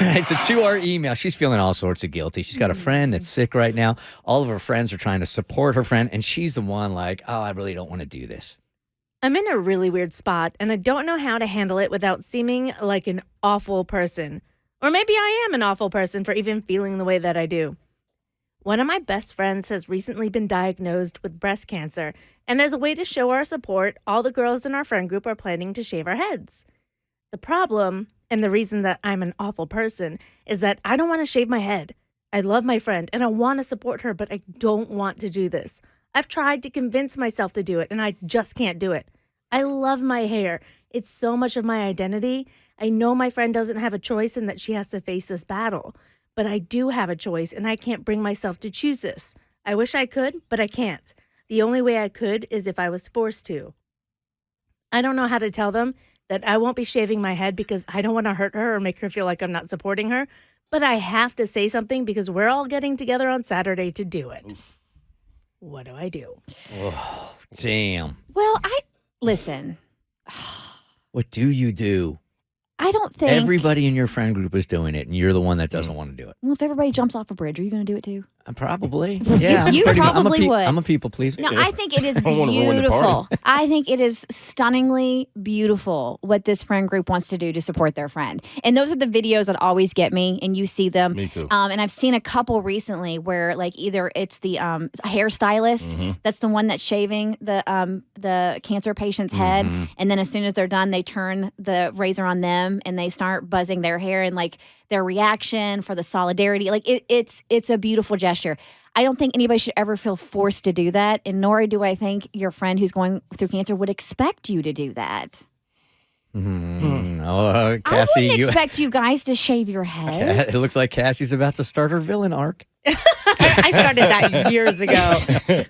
All right, so to our email, she's feeling all sorts of guilty. She's got a friend that's sick right now. All of her friends are trying to support her friend, and she's the one like, oh, I really don't want to do this. I'm in a really weird spot, and I don't know how to handle it without seeming like an awful person. Or maybe I am an awful person for even feeling the way that I do. One of my best friends has recently been diagnosed with breast cancer, and as a way to show our support, all the girls in our friend group are planning to shave our heads. The problem, and the reason that I'm an awful person, is that I don't want to shave my head. I love my friend, and I want to support her, but I don't want to do this. I've tried to convince myself to do it, and I just can't do it. I love my hair. It's so much of my identity. I know my friend doesn't have a choice and that she has to face this battle. But I do have a choice, and I can't bring myself to choose this. I wish I could, but I can't. The only way I could is if I was forced to. I don't know how to tell them that I won't be shaving my head because I don't want to hurt her or make her feel like I'm not supporting her. But I have to say something because we're all getting together on Saturday to do it. What do I do? Oh, damn. Well, listen. What do you do? I don't think Everybody in your friend group is doing it, and you're the one that doesn't want to do it. Well, if everybody jumps off a bridge, are you going to do it too? Probably. Yeah, You probably would. I'm a people pleaser. No, I think it is I wanna ruin the beautiful. party. I think it is stunningly beautiful what this friend group wants to do to support their friend. And those are the videos that always get me, and you see them. Me too. And I've seen a couple recently where, like, either it's the hairstylist that's the one that's shaving the cancer patient's head, and then as soon as they're done, they turn the razor on them and they start buzzing their hair, and like their reaction for the solidarity, like it's a beautiful gesture. I don't think anybody should ever feel forced to do that, and nor do I think your friend who's going through cancer would expect you to do that. Oh, Cassie, I wouldn't expect you guys to shave your head. It looks like Cassie's about to start her villain arc. I started that years ago.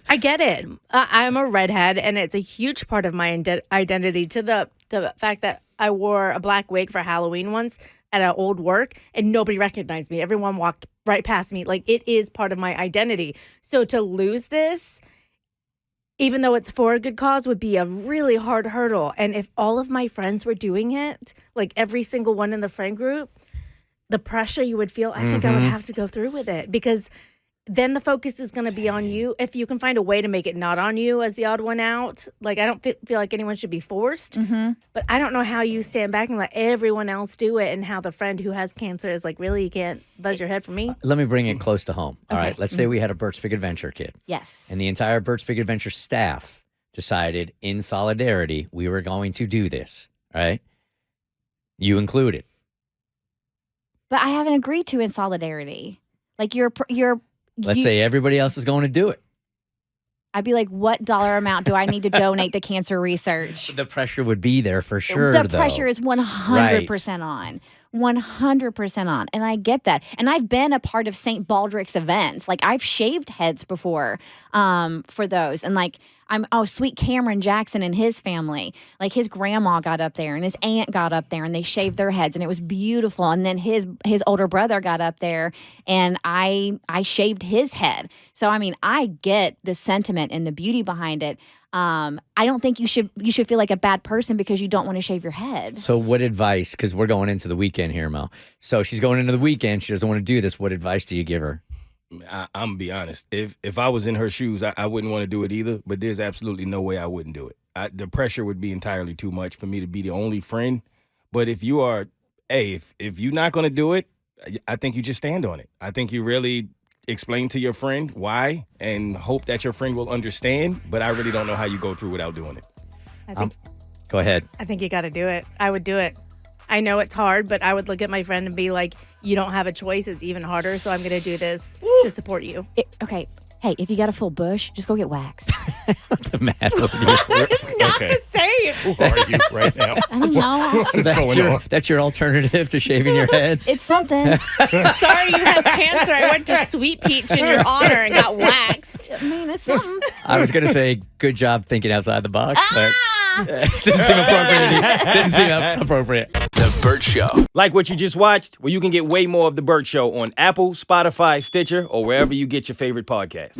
I get it. I'm a redhead, and it's a huge part of my identity to the fact that I wore a black wig for Halloween once at an old work, and nobody recognized me. Everyone walked right past me. Like, it is part of my identity. So to lose this, even though it's for a good cause, would be a really hard hurdle. And if all of my friends were doing it, like every single one in the friend group, the pressure you would feel, I think I would have to go through with it, because then the focus is going to be on you. If you can find a way to make it not on you as the odd one out, like, I don't feel like anyone should be forced, but I don't know how you stand back and let everyone else do it, and how the friend who has cancer is like, really, you can't buzz your head for me? Let me bring it close to home. All right, let's say we had a Bert's Big Adventure kid. Yes. And the entire Bert's Big Adventure staff decided in solidarity we were going to do this, right? You included. But I haven't agreed to in solidarity. Like, Let's say everybody else is going to do it. I'd be like, what dollar amount do I need to donate to cancer research? The pressure would be there for sure, The pressure is 100% on. 100% on. And I get that. And I've been a part of St. Baldrick's events. Like, I've shaved heads before for those. And like, sweet Cameron Jackson and his family, like his grandma got up there and his aunt got up there and they shaved their heads and it was beautiful. And then his older brother got up there and I shaved his head. So, I mean, I get the sentiment and the beauty behind it. I don't think you should feel like a bad person because you don't want to shave your head. So what advice, because we're going into the weekend here, Mo. So she's going into the weekend. She doesn't want to do this. What advice do you give her? I'm going to be honest. If I was in her shoes, I wouldn't want to do it either, but there's absolutely no way I wouldn't do it. The pressure would be entirely too much for me to be the only friend. But if you are, if you're not going to do it, I think you just stand on it. I think you really explain to your friend why and hope that your friend will understand, but I really don't know how you go through without doing it. Go ahead. I think you got to do it. I would do it. I know it's hard, but I would look at my friend and be like, you don't have a choice. It's even harder. So I'm going to do this to support you. Okay. Hey, if you got a full bush, just go get waxed. What's the matter with you? It's not the same. Who are you right now? I don't know. So that's your alternative to shaving your head? It's something. Sorry you have cancer. I went to Sweet Peach in your honor and got waxed. I mean, it's something. I was going to say, good job thinking outside the box, but it didn't seem appropriate. Didn't seem appropriate. The Bert Show. Like what you just watched? Well, you can get way more of The Bert Show on Apple, Spotify, Stitcher, or wherever you get your favorite podcast.